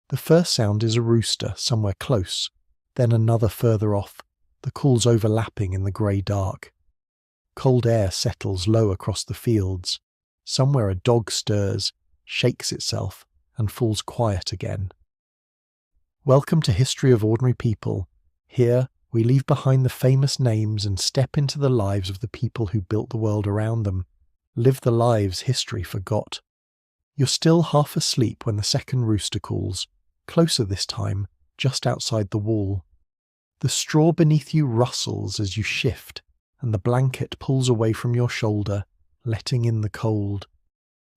The first sound is a rooster somewhere close, then another further off, the calls overlapping in the grey dark. Cold air settles low across the fields. Somewhere a dog stirs, shakes itself, and falls quiet again. Welcome to History of Ordinary People. Here, we leave behind the famous names and step into the lives of the people who built the world around them, live the lives history forgot. You're still half asleep when the second rooster calls, closer this time, just outside the wall. The straw beneath you rustles as you shift, and the blanket pulls away from your shoulder, letting in the cold.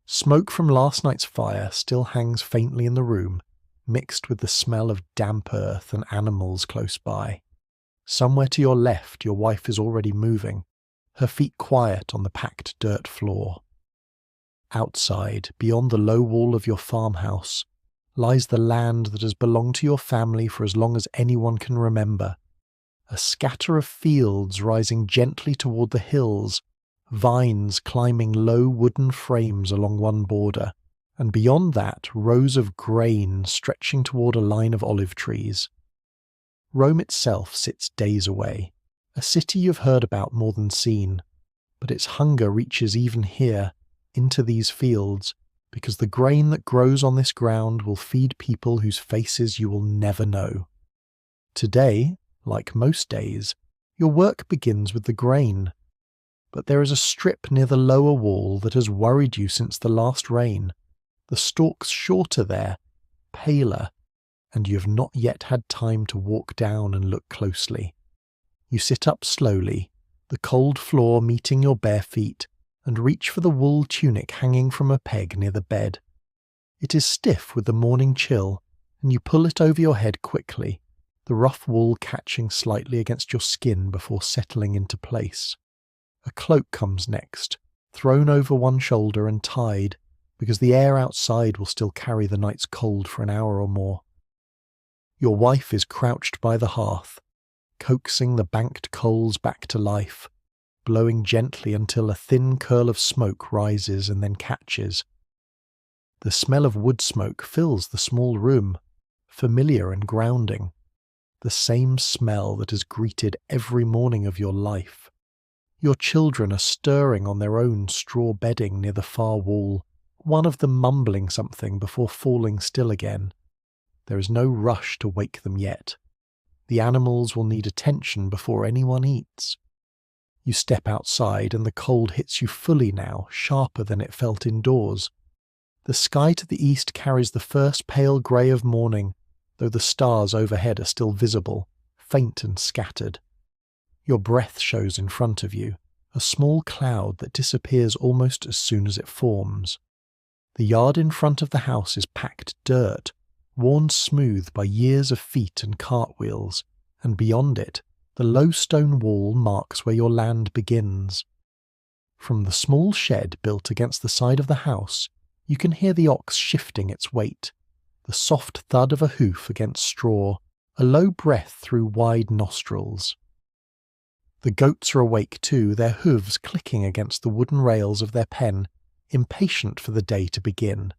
Smoke from last night's fire still hangs faintly in the room, mixed with the smell of damp earth and animals close by. Somewhere to your left your wife is already moving, her feet quiet on the packed dirt floor. Outside, beyond the low wall of your farmhouse, lies the land that has belonged to your family for as long as anyone can remember. A scatter of fields rising gently toward the hills, vines climbing low wooden frames along one border, and beyond that rows of grain stretching toward a line of olive trees. Rome itself sits days away, a city you've heard about more than seen, but its hunger reaches even here, into these fields, because the grain that grows on this ground will feed people whose faces you will never know. Today, like most days, your work begins with the grain. But there is a strip near the lower wall that has worried you since the last rain. The stalks shorter there, paler, and you have not yet had time to walk down and look closely. You sit up slowly, the cold floor meeting your bare feet, and reach for the wool tunic hanging from a peg near the bed. It is stiff with the morning chill, and you pull it over your head quickly, the rough wool catching slightly against your skin before settling into place. A cloak comes next, thrown over one shoulder and tied, because the air outside will still carry the night's cold for an hour or more. Your wife is crouched by the hearth, coaxing the banked coals back to life, blowing gently until a thin curl of smoke rises and then catches. The smell of wood smoke fills the small room, familiar and grounding, the same smell that has greeted every morning of your life. Your children are stirring on their own straw bedding near the far wall, one of them mumbling something before falling still again. There is no rush to wake them yet. The animals will need attention before anyone eats. You step outside and the cold hits you fully now, sharper than it felt indoors. The sky to the east carries the first pale grey of morning, though the stars overhead are still visible, faint and scattered. Your breath shows in front of you, a small cloud that disappears almost as soon as it forms. The yard in front of the house is packed dirt, worn smooth by years of feet and cartwheels, and beyond it, the low stone wall marks where your land begins. From the small shed built against the side of the house, you can hear the ox shifting its weight, the soft thud of a hoof against straw, a low breath through wide nostrils. The goats are awake too, their hooves clicking against the wooden rails of their pen, impatient for the day to begin.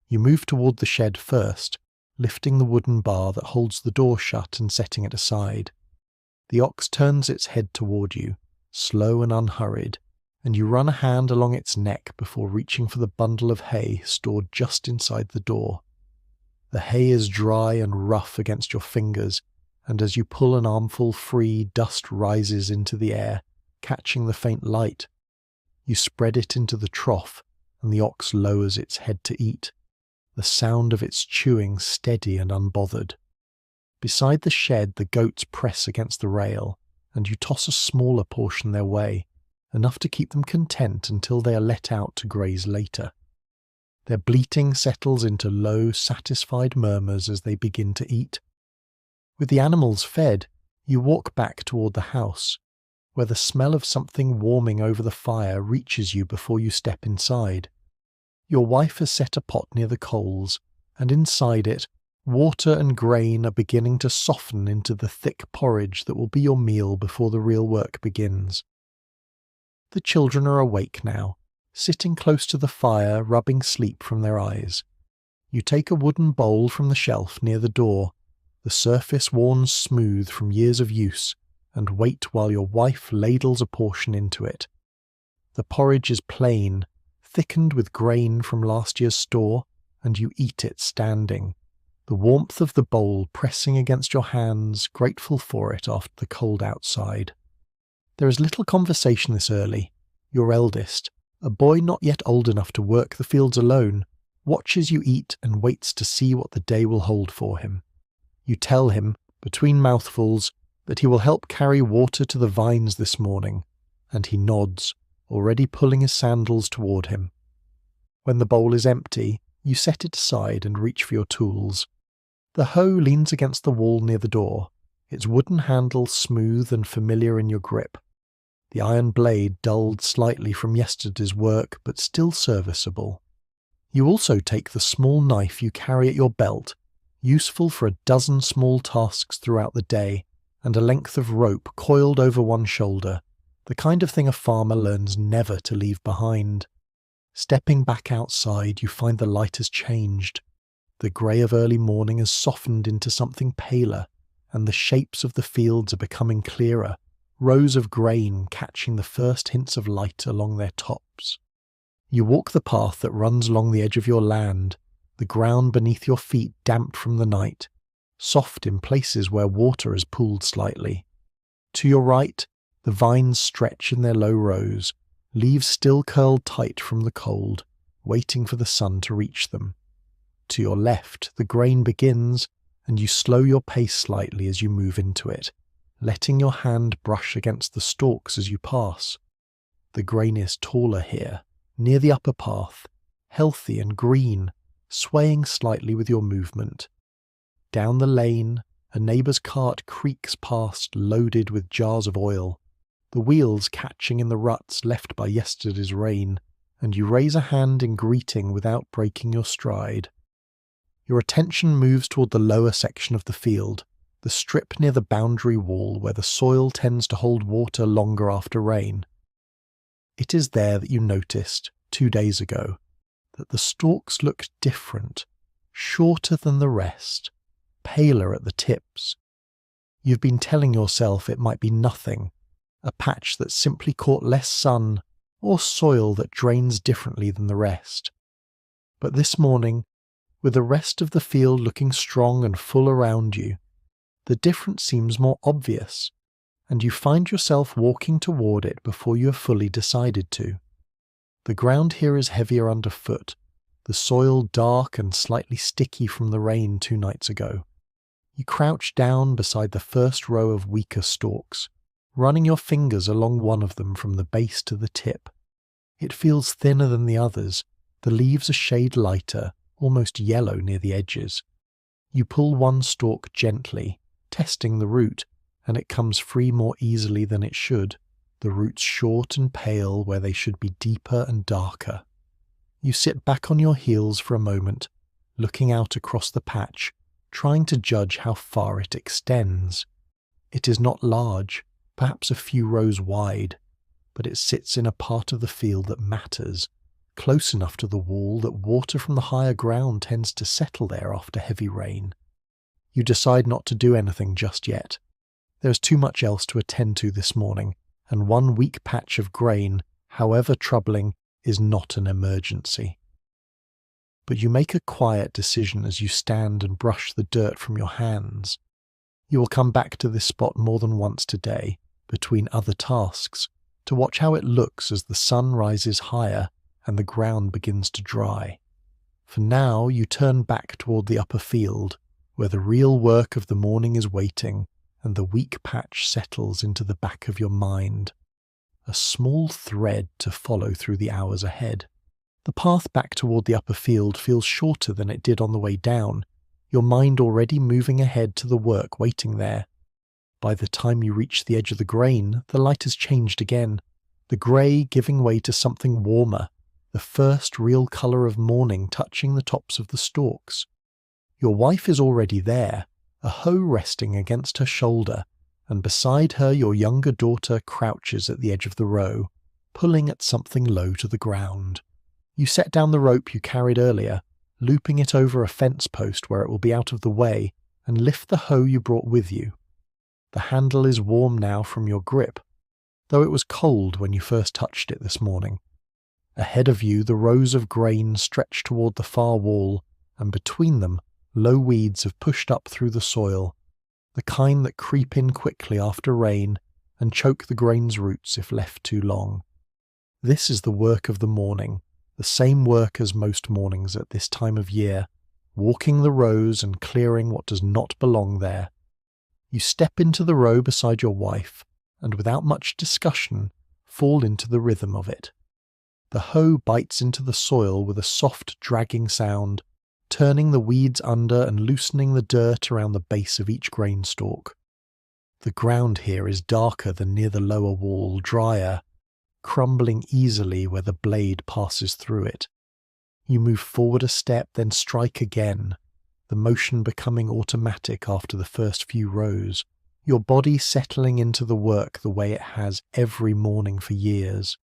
You move toward the shed first, lifting the wooden bar that holds the door shut and setting it aside. The ox turns its head toward you, slow and unhurried, and you run a hand along its neck before reaching for the bundle of hay stored just inside the door. The hay is dry and rough against your fingers, and as you pull an armful free, dust rises into the air, catching the faint light. You spread it into the trough, and the ox lowers its head to eat, the sound of its chewing steady and unbothered. Beside the shed the goats press against the rail, and you toss a smaller portion their way, enough to keep them content until they are let out to graze later. Their bleating settles into low, satisfied murmurs as they begin to eat. With the animals fed, you walk back toward the house, where the smell of something warming over the fire reaches you before you step inside. Your wife has set a pot near the coals, and inside it, water and grain are beginning to soften into the thick porridge that will be your meal before the real work begins. The children are awake now, sitting close to the fire, rubbing sleep from their eyes. You take a wooden bowl from the shelf near the door, the surface worn smooth from years of use, and wait while your wife ladles a portion into it. The porridge is plain, thickened with grain from last year's store, and you eat it standing, the warmth of the bowl pressing against your hands, grateful for it after the cold outside. There is little conversation this early. Your eldest, a boy not yet old enough to work the fields alone, watches you eat and waits to see what the day will hold for him. You tell him, between mouthfuls, that he will help carry water to the vines this morning, and he nods, already pulling his sandals toward him. When the bowl is empty, you set it aside and reach for your tools. The hoe leans against the wall near the door, its wooden handle smooth and familiar in your grip. The iron blade dulled slightly from yesterday's work, but still serviceable. You also take the small knife you carry at your belt, useful for a dozen small tasks throughout the day, and a length of rope coiled over one shoulder, the kind of thing a farmer learns never to leave behind. Stepping back outside, you find the light has changed. The grey of early morning has softened into something paler, and the shapes of the fields are becoming clearer, rows of grain catching the first hints of light along their tops. You walk the path that runs along the edge of your land, the ground beneath your feet damp from the night, soft in places where water has pooled slightly. To your right, the vines stretch in their low rows, leaves still curled tight from the cold, waiting for the sun to reach them. To your left, the grain begins, and you slow your pace slightly as you move into it, letting your hand brush against the stalks as you pass. The grain is taller here, near the upper path, healthy and green, swaying slightly with your movement. Down the lane, a neighbour's cart creaks past loaded with jars of oil, the wheels catching in the ruts left by yesterday's rain, and you raise a hand in greeting without breaking your stride. Your attention moves toward the lower section of the field, the strip near the boundary wall where the soil tends to hold water longer after rain. It is there that you noticed, 2 days ago, that the stalks looked different, shorter than the rest, paler at the tips. You've been telling yourself it might be nothing, a patch that simply caught less sun, or soil that drains differently than the rest. But this morning, with the rest of the field looking strong and full around you, the difference seems more obvious, and you find yourself walking toward it before you have fully decided to. The ground here is heavier underfoot, the soil dark and slightly sticky from the rain 2 nights ago. You crouch down beside the first row of weaker stalks, running your fingers along one of them from the base to the tip. It feels thinner than the others, the leaves a shade lighter, almost yellow near the edges. You pull one stalk gently, testing the root, and it comes free more easily than it should, the roots short and pale where they should be deeper and darker. You sit back on your heels for a moment, looking out across the patch, trying to judge how far it extends. It is not large, perhaps a few rows wide, but it sits in a part of the field that matters, close enough to the wall that water from the higher ground tends to settle there after heavy rain. You decide not to do anything just yet. There is too much else to attend to this morning, and one weak patch of grain, however troubling, is not an emergency. But you make a quiet decision as you stand and brush the dirt from your hands. You will come back to this spot more than once today, between other tasks, to watch how it looks as the sun rises higher and the ground begins to dry. For now you turn back toward the upper field, where the real work of the morning is waiting, and the weak patch settles into the back of your mind, a small thread to follow through the hours ahead. The path back toward the upper field feels shorter than it did on the way down, your mind already moving ahead to the work waiting there. By the time you reach the edge of the grain, the light has changed again, the grey giving way to something warmer, the first real colour of morning touching the tops of the stalks. Your wife is already there, a hoe resting against her shoulder, and beside her your younger daughter crouches at the edge of the row, pulling at something low to the ground. You set down the rope you carried earlier, looping it over a fence post where it will be out of the way, and lift the hoe you brought with you. The handle is warm now from your grip, though it was cold when you first touched it this morning. Ahead of you, the rows of grain stretch toward the far wall, and between them, low weeds have pushed up through the soil, the kind that creep in quickly after rain and choke the grain's roots if left too long. This is the work of the morning, the same work as most mornings at this time of year, walking the rows and clearing what does not belong there. You step into the row beside your wife, and without much discussion, fall into the rhythm of it. The hoe bites into the soil with a soft dragging sound, turning the weeds under and loosening the dirt around the base of each grain stalk. The ground here is darker than near the lower wall, drier, crumbling easily where the blade passes through it. You move forward a step, then strike again, the motion becoming automatic after the first few rows, your body settling into the work the way it has every morning for years.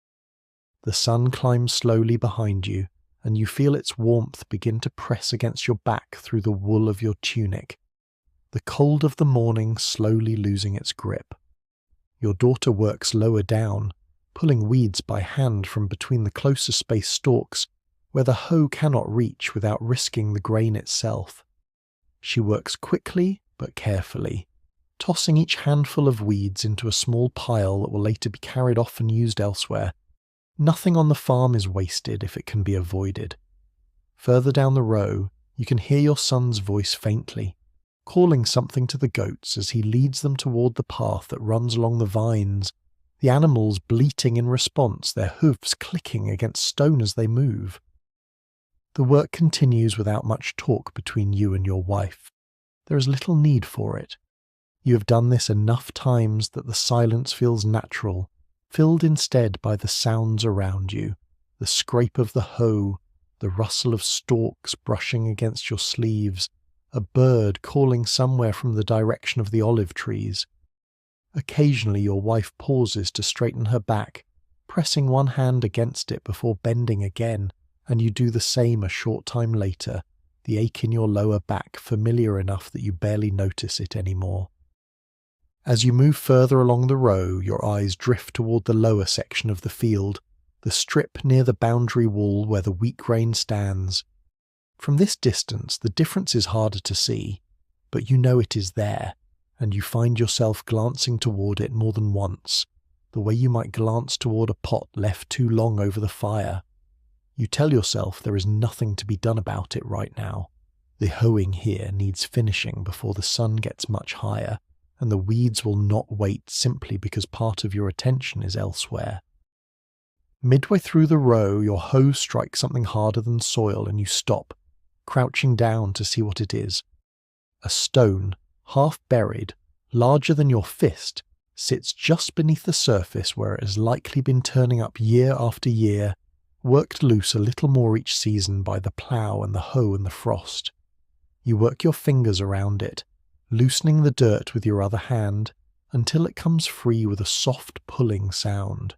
The sun climbs slowly behind you, and you feel its warmth begin to press against your back through the wool of your tunic, the cold of the morning slowly losing its grip. Your daughter works lower down, pulling weeds by hand from between the closer spaced stalks where the hoe cannot reach without risking the grain itself. She works quickly but carefully, tossing each handful of weeds into a small pile that will later be carried off and used elsewhere. Nothing on the farm is wasted if it can be avoided. Further down the row, you can hear your son's voice faintly, calling something to the goats as he leads them toward the path that runs along the vines, the animals bleating in response, their hooves clicking against stone as they move. The work continues without much talk between you and your wife. There is little need for it. You have done this enough times that the silence feels natural, filled instead by the sounds around you, the scrape of the hoe, the rustle of stalks brushing against your sleeves, a bird calling somewhere from the direction of the olive trees. Occasionally your wife pauses to straighten her back, pressing one hand against it before bending again, and you do the same a short time later, the ache in your lower back familiar enough that you barely notice it anymore. As you move further along the row, your eyes drift toward the lower section of the field, the strip near the boundary wall where the wheat grain stands. From this distance, the difference is harder to see, but you know it is there, and you find yourself glancing toward it more than once, the way you might glance toward a pot left too long over the fire. You tell yourself there is nothing to be done about it right now. The hoeing here needs finishing before the sun gets much higher, and the weeds will not wait simply because part of your attention is elsewhere. Midway through the row, your hoe strikes something harder than soil and you stop, crouching down to see what it is. A stone, half buried, larger than your fist, sits just beneath the surface where it has likely been turning up year after year, worked loose a little more each season by the plough and the hoe and the frost. You work your fingers around it, loosening the dirt with your other hand until it comes free with a soft pulling sound.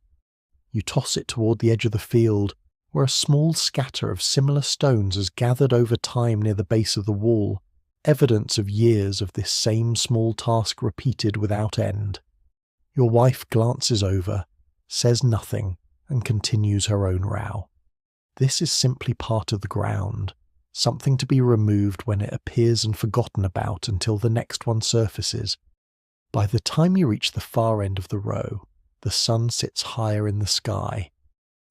You toss it toward the edge of the field, where a small scatter of similar stones has gathered over time near the base of the wall, evidence of years of this same small task repeated without end. Your wife glances over, says nothing, and continues her own row. This is simply part of the ground, something to be removed when it appears and forgotten about until the next one surfaces. By the time you reach the far end of the row, the sun sits higher in the sky,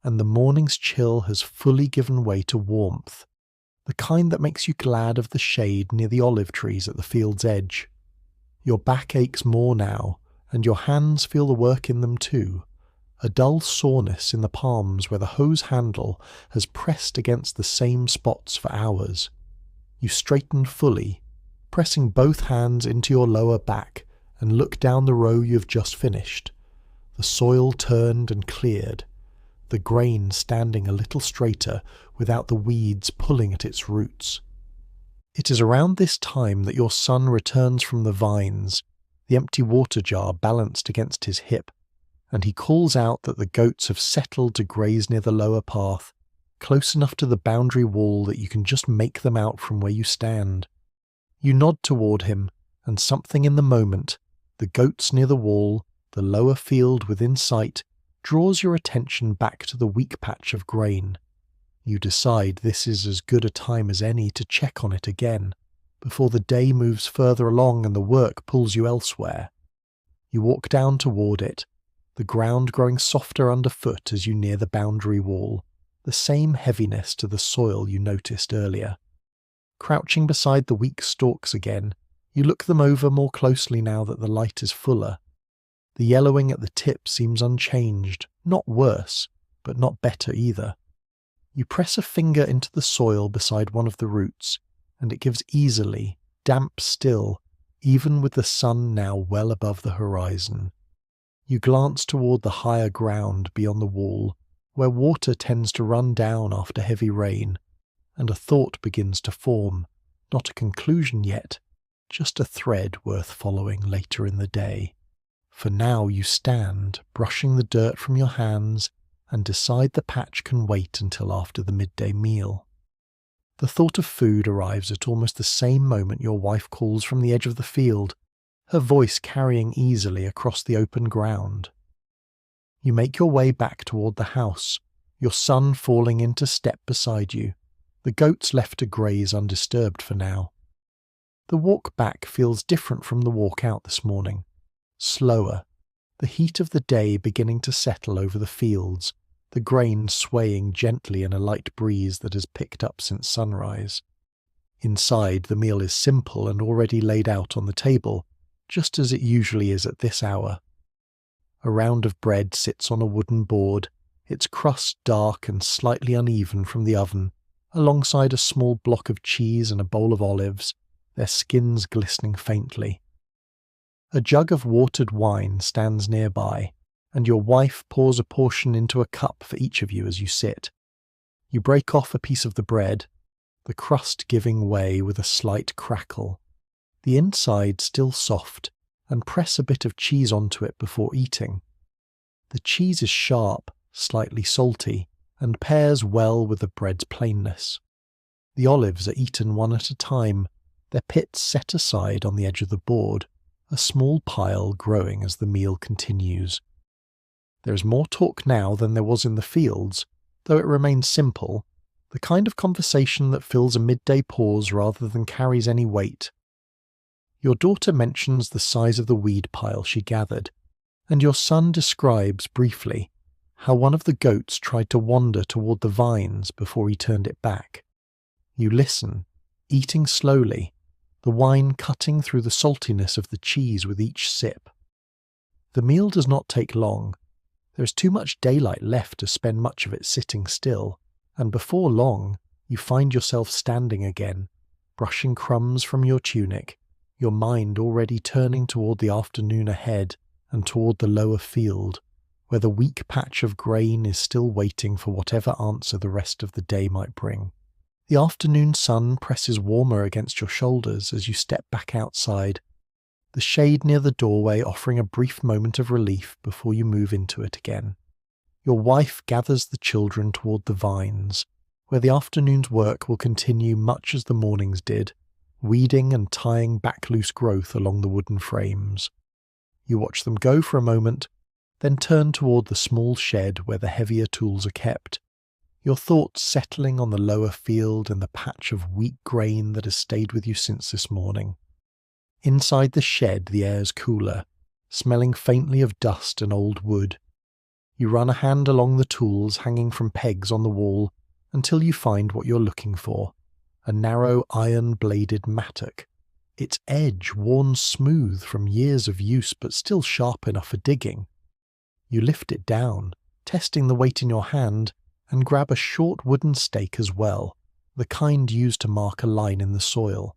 and the morning's chill has fully given way to warmth, the kind that makes you glad of the shade near the olive trees at the field's edge. Your back aches more now, and your hands feel the work in them too, a dull soreness in the palms where the hose handle has pressed against the same spots for hours. You straighten fully, pressing both hands into your lower back, and look down the row you have just finished. The soil turned and cleared, the grain standing a little straighter without the weeds pulling at its roots. It is around this time that your son returns from the vines, the empty water jar balanced against his hip, and he calls out that the goats have settled to graze near the lower path, close enough to the boundary wall that you can just make them out from where you stand. You nod toward him, and something in the moment, the goats near the wall, the lower field within sight, draws your attention back to the weak patch of grain. You decide this is as good a time as any to check on it again, before the day moves further along and the work pulls you elsewhere. You walk down toward it, the ground growing softer underfoot as you near the boundary wall, the same heaviness to the soil you noticed earlier. Crouching beside the weak stalks again, you look them over more closely now that the light is fuller. The yellowing at the tip seems unchanged, not worse, but not better either. You press a finger into the soil beside one of the roots, and it gives easily, damp still, even with the sun now well above the horizon. You glance toward the higher ground beyond the wall, where water tends to run down after heavy rain, and a thought begins to form, not a conclusion yet, just a thread worth following later in the day. For now you stand, brushing the dirt from your hands, and decide the patch can wait until after the midday meal. The thought of food arrives at almost the same moment your wife calls from the edge of the field, her voice carrying easily across the open ground. You make your way back toward the house, your son falling into step beside you, the goats left to graze undisturbed for now. The walk back feels different from the walk out this morning, slower, the heat of the day beginning to settle over the fields, the grain swaying gently in a light breeze that has picked up since sunrise. Inside, the meal is simple and already laid out on the table, just as it usually is at this hour. A round of bread sits on a wooden board, its crust dark and slightly uneven from the oven, alongside a small block of cheese and a bowl of olives, their skins glistening faintly. A jug of watered wine stands nearby, and your wife pours a portion into a cup for each of you as you sit. You break off a piece of the bread, the crust giving way with a slight crackle, the inside still soft, and press a bit of cheese onto it before eating. The cheese is sharp, slightly salty, and pairs well with the bread's plainness. The olives are eaten one at a time, their pits set aside on the edge of the board, a small pile growing as the meal continues. There is more talk now than there was in the fields, though it remains simple, the kind of conversation that fills a midday pause rather than carries any weight. Your daughter mentions the size of the weed pile she gathered, and your son describes briefly how one of the goats tried to wander toward the vines before he turned it back. You listen, eating slowly, the wine cutting through the saltiness of the cheese with each sip. The meal does not take long. There is too much daylight left to spend much of it sitting still, and before long you find yourself standing again, brushing crumbs from your tunic, your mind already turning toward the afternoon ahead and toward the lower field, where the weak patch of grain is still waiting for whatever answer the rest of the day might bring. The afternoon sun presses warmer against your shoulders as you step back outside, the shade near the doorway offering a brief moment of relief before you move into it again. Your wife gathers the children toward the vines, where the afternoon's work will continue much as the morning's did, weeding and tying back loose growth along the wooden frames. You watch them go for a moment, then turn toward the small shed where the heavier tools are kept, your thoughts settling on the lower field and the patch of wheat grain that has stayed with you since this morning. Inside the shed the air is cooler, smelling faintly of dust and old wood. You run a hand along the tools hanging from pegs on the wall until you find what you're looking for, a narrow iron-bladed mattock, its edge worn smooth from years of use but still sharp enough for digging. You lift it down, testing the weight in your hand, and grab a short wooden stake as well, the kind used to mark a line in the soil.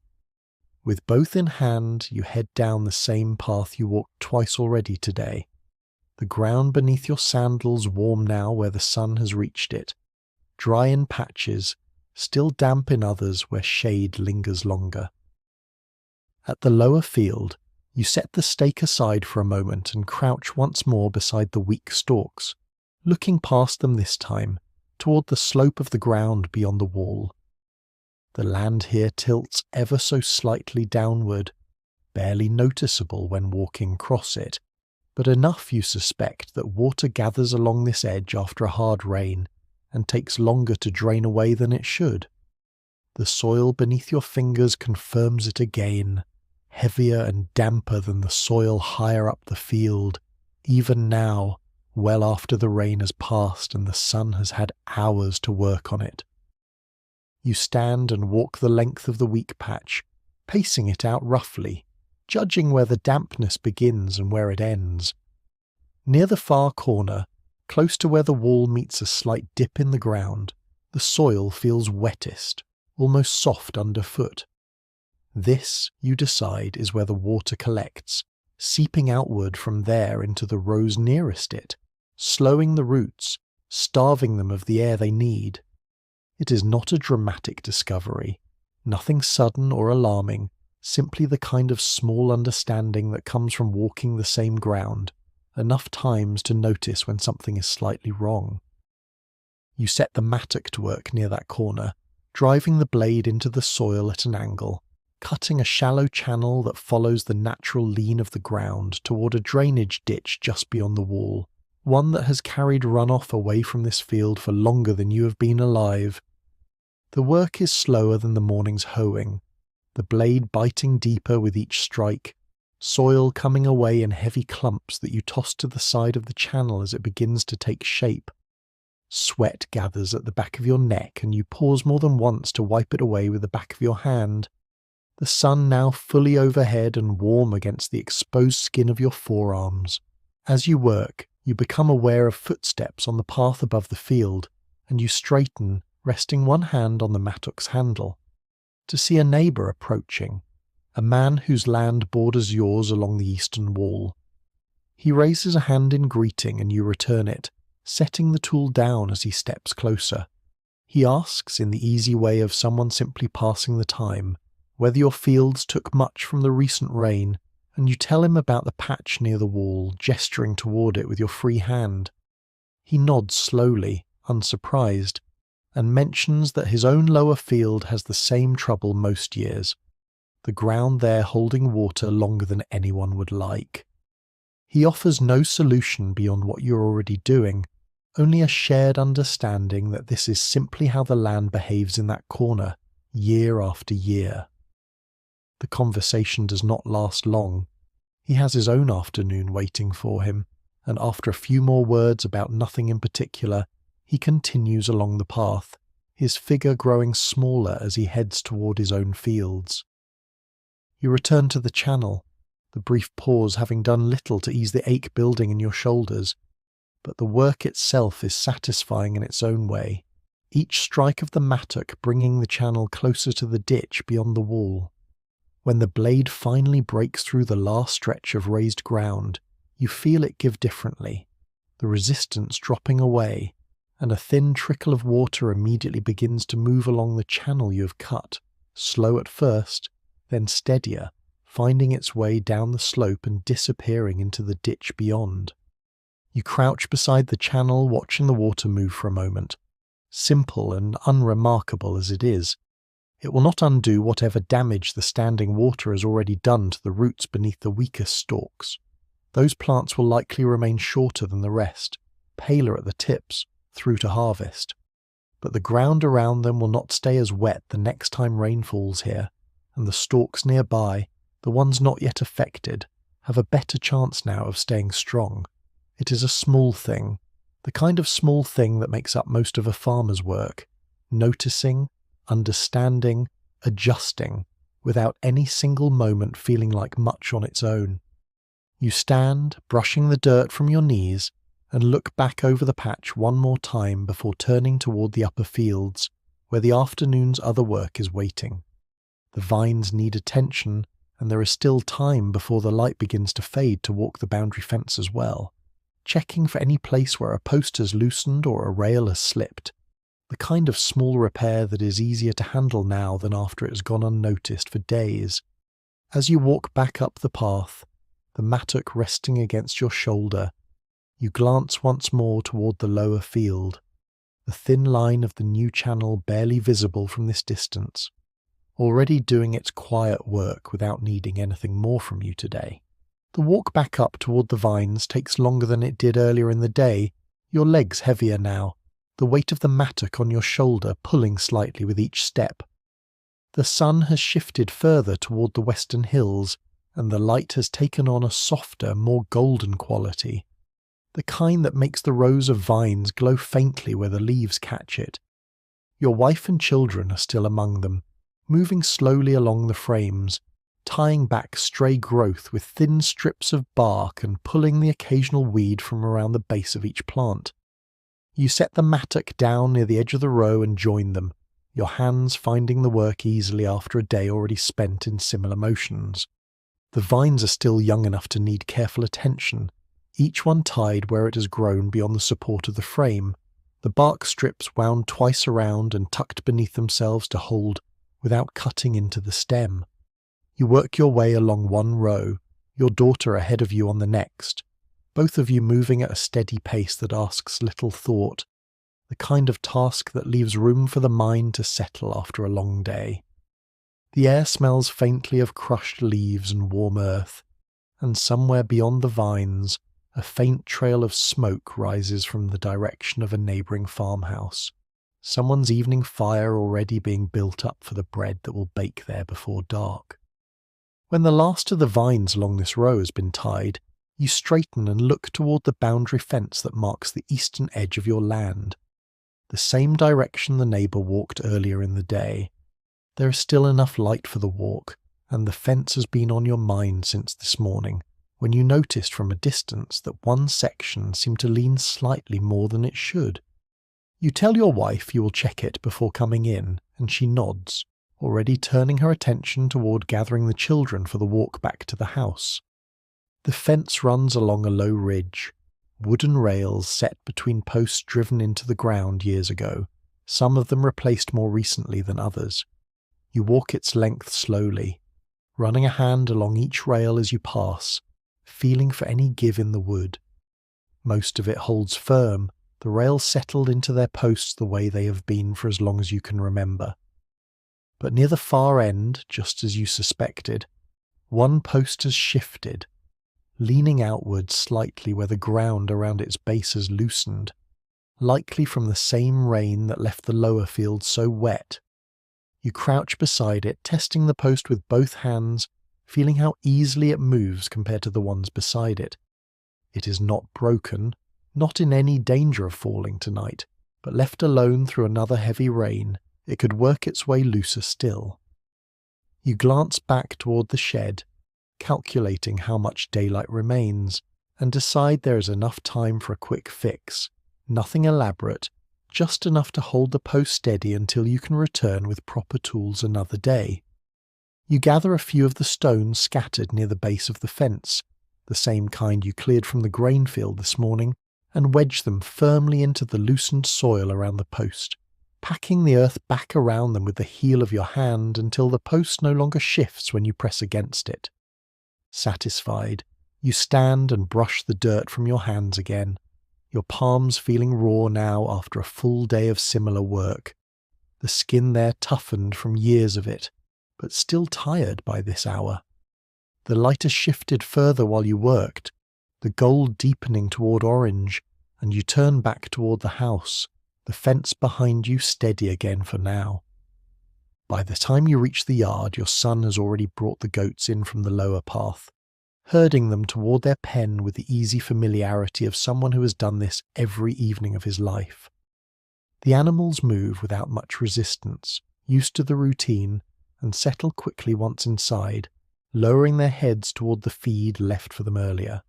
With both in hand, you head down the same path you walked twice already today. The ground beneath your sandals warm now where the sun has reached it, dry in patches, still damp in others where shade lingers longer. At the lower field, you set the stake aside for a moment and crouch once more beside the weak stalks, looking past them this time, toward the slope of the ground beyond the wall. The land here tilts ever so slightly downward, barely noticeable when walking across it, but enough you suspect that water gathers along this edge after a hard rain and takes longer to drain away than it should. The soil beneath your fingers confirms it again, heavier and damper than the soil higher up the field, even now, well after the rain has passed and the sun has had hours to work on it. You stand and walk the length of the wheat patch, pacing it out roughly, judging where the dampness begins and where it ends. Near the far corner, close to where the wall meets a slight dip in the ground, the soil feels wettest, almost soft underfoot. This, you decide, is where the water collects, seeping outward from there into the rows nearest it, slowing the roots, starving them of the air they need. It is not a dramatic discovery, nothing sudden or alarming, simply the kind of small understanding that comes from walking the same ground, enough times to notice when something is slightly wrong. You set the mattock to work near that corner, driving the blade into the soil at an angle, cutting a shallow channel that follows the natural lean of the ground toward a drainage ditch just beyond the wall, one that has carried runoff away from this field for longer than you have been alive. The work is slower than the morning's hoeing, the blade biting deeper with each strike, soil coming away in heavy clumps that you toss to the side of the channel as it begins to take shape. Sweat gathers at the back of your neck and you pause more than once to wipe it away with the back of your hand. The sun now fully overhead and warm against the exposed skin of your forearms. As you work, you become aware of footsteps on the path above the field, and you straighten, resting one hand on the mattock's handle, to see a neighbour approaching, a man whose land borders yours along the eastern wall. He raises a hand in greeting and you return it, setting the tool down as he steps closer. He asks, in the easy way of someone simply passing the time, whether your fields took much from the recent rain, and you tell him about the patch near the wall, gesturing toward it with your free hand. He nods slowly, unsurprised, and mentions that his own lower field has the same trouble most years, the ground there holding water longer than anyone would like. He offers no solution beyond what you're already doing, only a shared understanding that this is simply how the land behaves in that corner, year after year. The conversation does not last long. He has his own afternoon waiting for him, and after a few more words about nothing in particular, he continues along the path, his figure growing smaller as he heads toward his own fields. You return to the channel, the brief pause having done little to ease the ache building in your shoulders, but the work itself is satisfying in its own way, each strike of the mattock bringing the channel closer to the ditch beyond the wall. When the blade finally breaks through the last stretch of raised ground, you feel it give differently, the resistance dropping away, and a thin trickle of water immediately begins to move along the channel you have cut, slow at first, then steadier, finding its way down the slope and disappearing into the ditch beyond. You crouch beside the channel watching the water move for a moment. Simple and unremarkable as it is, it will not undo whatever damage the standing water has already done to the roots beneath the weakest stalks. Those plants will likely remain shorter than the rest, paler at the tips, through to harvest. But the ground around them will not stay as wet the next time rain falls here, and the stalks nearby, the ones not yet affected, have a better chance now of staying strong. It is a small thing, the kind of small thing that makes up most of a farmer's work, noticing, understanding, adjusting, without any single moment feeling like much on its own. You stand, brushing the dirt from your knees, and look back over the patch one more time before turning toward the upper fields, where the afternoon's other work is waiting. The vines need attention, and there is still time before the light begins to fade to walk the boundary fence as well, checking for any place where a post has loosened or a rail has slipped, the kind of small repair that is easier to handle now than after it has gone unnoticed for days. As you walk back up the path, the mattock resting against your shoulder, you glance once more toward the lower field. the thin line of the new channel barely visible from this distance, already doing its quiet work without needing anything more from you today. The walk back up toward the vines takes longer than it did earlier in the day, your legs heavier now, the weight of the mattock on your shoulder pulling slightly with each step. The sun has shifted further toward the western hills, and the light has taken on a softer, more golden quality, the kind that makes the rows of vines glow faintly where the leaves catch it. Your wife and children are still among them, moving slowly along the frames, tying back stray growth with thin strips of bark and pulling the occasional weed from around the base of each plant. You set the mattock down near the edge of the row and join them, your hands finding the work easily after a day already spent in similar motions. The vines are still young enough to need careful attention, each one tied where it has grown beyond the support of the frame, the bark strips wound twice around and tucked beneath themselves to hold without cutting into the stem. You work your way along one row, your daughter ahead of you on the next, both of you moving at a steady pace that asks little thought, the kind of task that leaves room for the mind to settle after a long day. The air smells faintly of crushed leaves and warm earth, and somewhere beyond the vines, a faint trail of smoke rises from the direction of a neighbouring farmhouse, someone's evening fire already being built up for the bread that will bake there before dark. When the last of the vines along this row has been tied, you straighten and look toward the boundary fence that marks the eastern edge of your land, the same direction the neighbour walked earlier in the day. There is still enough light for the walk, and the fence has been on your mind since this morning, when you noticed from a distance that one section seemed to lean slightly more than it should. You tell your wife you will check it before coming in, and she nods, already turning her attention toward gathering the children for the walk back to the house. The fence runs along a low ridge, wooden rails set between posts driven into the ground years ago, some of them replaced more recently than others. You walk its length slowly, running a hand along each rail as you pass, feeling for any give in the wood. Most of it holds firm, the rails settled into their posts the way they have been for as long as you can remember. But near the far end, just as you suspected, one post has shifted, leaning outward slightly where the ground around its base has loosened, likely from the same rain that left the lower field so wet. You crouch beside it, testing the post with both hands, feeling how easily it moves compared to the ones beside it. It is not broken, not in any danger of falling tonight, but left alone through another heavy rain, it could work its way looser still. You glance back toward the shed, calculating how much daylight remains, and decide there is enough time for a quick fix, nothing elaborate, just enough to hold the post steady until you can return with proper tools another day. You gather a few of the stones scattered near the base of the fence, the same kind you cleared from the grain field this morning, and wedge them firmly into the loosened soil around the post, packing the earth back around them with the heel of your hand until the post no longer shifts when you press against it. Satisfied, you stand and brush the dirt from your hands again, your palms feeling raw now after a full day of similar work, the skin there toughened from years of it, but still tired by this hour. The light has shifted further while you worked, the gold deepening toward orange, and you turn back toward the house, the fence behind you steady again for now. By the time you reach the yard, your son has already brought the goats in from the lower path, herding them toward their pen with the easy familiarity of someone who has done this every evening of his life. The animals move without much resistance, used to the routine, and settle quickly once inside, lowering their heads toward the feed left for them earlier.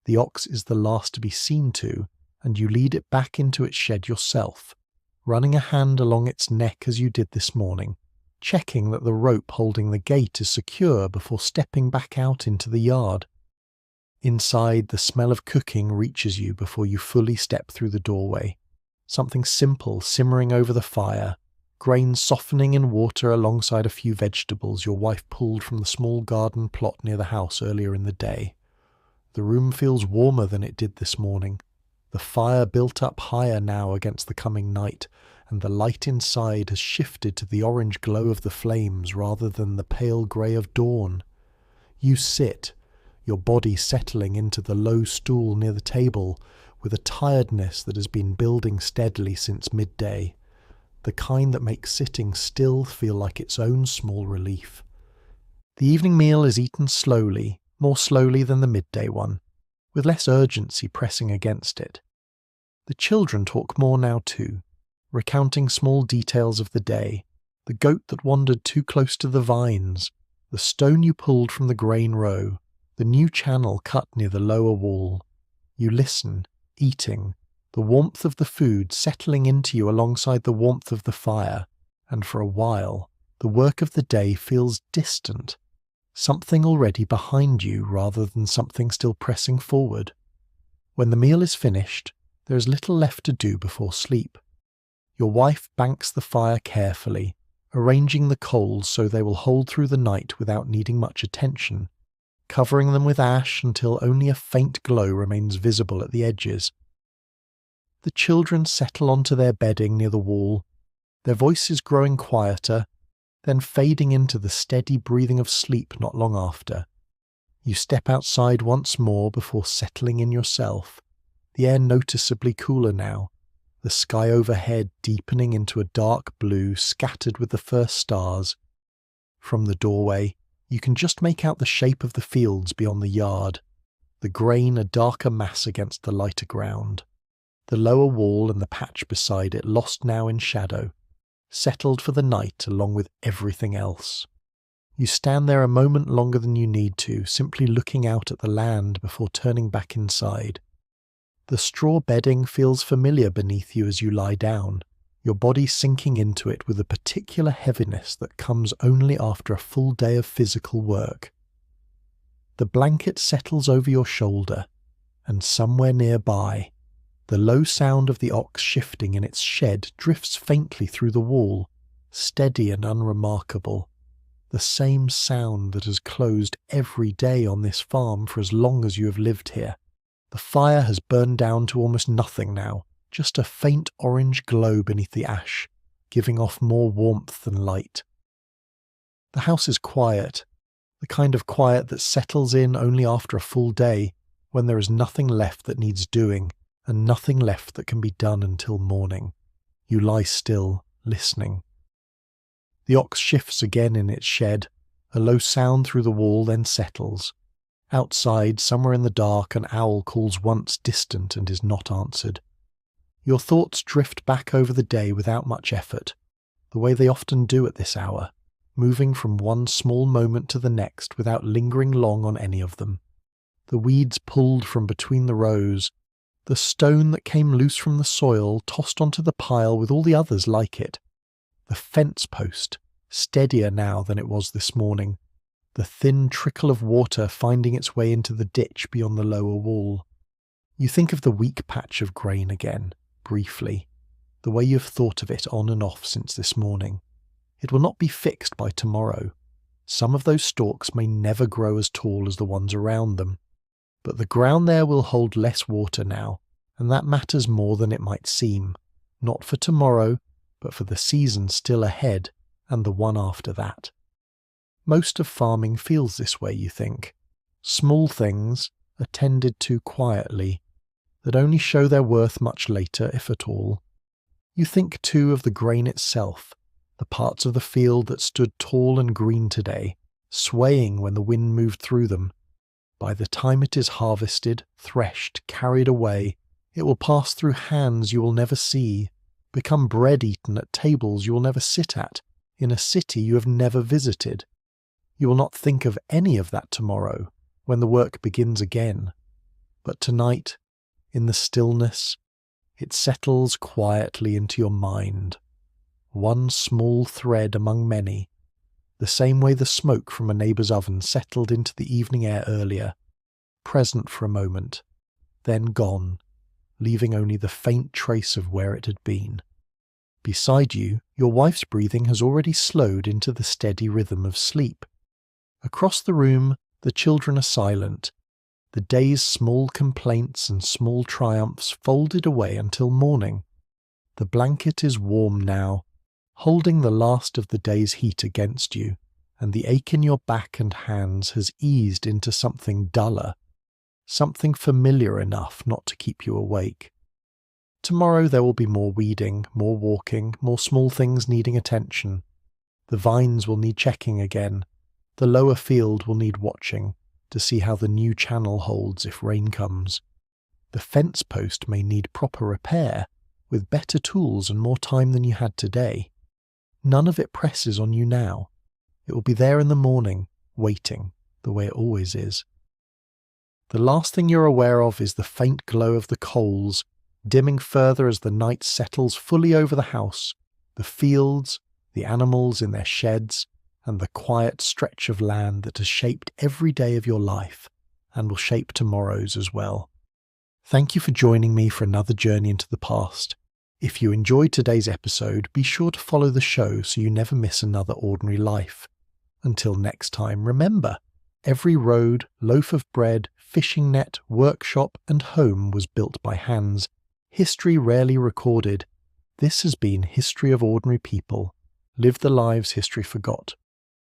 The ox is the last to be seen to, and you lead it back into its shed yourself, running a hand along its neck as you did this morning, checking that the rope holding the gate is secure before stepping back out into the yard. Inside, the smell of cooking reaches you before you fully step through the doorway. Something simple simmering over the fire, grain softening in water alongside a few vegetables your wife pulled from the small garden plot near the house earlier in the day. The room feels warmer than it did this morning, The fire built up higher now against the coming night, and the light inside has shifted to the orange glow of the flames rather than the pale grey of dawn. You sit, your body settling into the low stool near the table, with a tiredness that has been building steadily since midday, the kind that makes sitting still feel like its own small relief. The evening meal is eaten slowly, more slowly than the midday one, with less urgency pressing against it. The children talk more now too, recounting small details of the day, the goat that wandered too close to the vines, the stone you pulled from the grain row, the new channel cut near the lower wall. You listen, eating, the warmth of the food settling into you alongside the warmth of the fire, and for a while, the work of the day feels distant, something already behind you rather than something still pressing forward. When the meal is finished, there is little left to do before sleep. Your wife banks the fire carefully, arranging the coals so they will hold through the night without needing much attention, covering them with ash until only a faint glow remains visible at the edges. The children settle onto their bedding near the wall, their voices growing quieter, then fading into the steady breathing of sleep not long after. You step outside once more before settling in yourself, the air noticeably cooler now, the sky overhead deepening into a dark blue scattered with the first stars. From the doorway, you can just make out the shape of the fields beyond the yard, the grain a darker mass against the lighter ground, the lower wall and the patch beside it lost now in shadow, settled for the night along with everything else. You stand there a moment longer than you need to, simply looking out at the land before turning back inside. The straw bedding feels familiar beneath you as you lie down, your body sinking into it with a particular heaviness that comes only after a full day of physical work. The blanket settles over your shoulder, and somewhere nearby, the low sound of the ox shifting in its shed drifts faintly through the wall, steady and unremarkable, the same sound that has closed every day on this farm for as long as you have lived here. The fire has burned down to almost nothing now, just a faint orange glow beneath the ash, giving off more warmth than light. The house is quiet, the kind of quiet that settles in only after a full day, when there is nothing left that needs doing, and nothing left that can be done until morning. You lie still, listening. The ox shifts again in its shed, a low sound through the wall then settles. Outside, somewhere in the dark, an owl calls once distant and is not answered. Your thoughts drift back over the day without much effort, the way they often do at this hour, moving from one small moment to the next without lingering long on any of them. The weeds pulled from between the rows, the stone that came loose from the soil tossed onto the pile with all the others like it, the fence post, steadier now than it was this morning, the thin trickle of water finding its way into the ditch beyond the lower wall. You think of the weak patch of grain again, briefly, the way you have thought of it on and off since this morning. It will not be fixed by tomorrow. Some of those stalks may never grow as tall as the ones around them, but the ground there will hold less water now, and that matters more than it might seem, not for tomorrow, but for the season still ahead and the one after that. Most of farming feels this way, you think. Small things, attended to quietly, that only show their worth much later, if at all. You think too of the grain itself, the parts of the field that stood tall and green today, swaying when the wind moved through them. By the time it is harvested, threshed, carried away, it will pass through hands you will never see, become bread eaten at tables you will never sit at, in a city you have never visited. You will not think of any of that tomorrow, when the work begins again. But tonight, in the stillness, it settles quietly into your mind. One small thread among many, the same way the smoke from a neighbour's oven settled into the evening air earlier, present for a moment, then gone, leaving only the faint trace of where it had been. Beside you, your wife's breathing has already slowed into the steady rhythm of sleep. Across the room, the children are silent, the day's small complaints and small triumphs folded away until morning. The blanket is warm now, holding the last of the day's heat against you, and the ache in your back and hands has eased into something duller, something familiar enough not to keep you awake. Tomorrow there will be more weeding, more walking, more small things needing attention. The vines will need checking again. The lower field will need watching to see how the new channel holds if rain comes. The fence post may need proper repair, with better tools and more time than you had today. None of it presses on you now. It will be there in the morning, waiting, the way it always is. The last thing you're aware of is the faint glow of the coals, dimming further as the night settles fully over the house, the fields, the animals in their sheds, and the quiet stretch of land that has shaped every day of your life, and will shape tomorrow's as well. Thank you for joining me for another journey into the past. If you enjoyed today's episode, be sure to follow the show so you never miss another ordinary life. Until next time, remember, every road, loaf of bread, fishing net, workshop, and home was built by hands. History rarely recorded. This has been History of Ordinary People. Live the lives history forgot.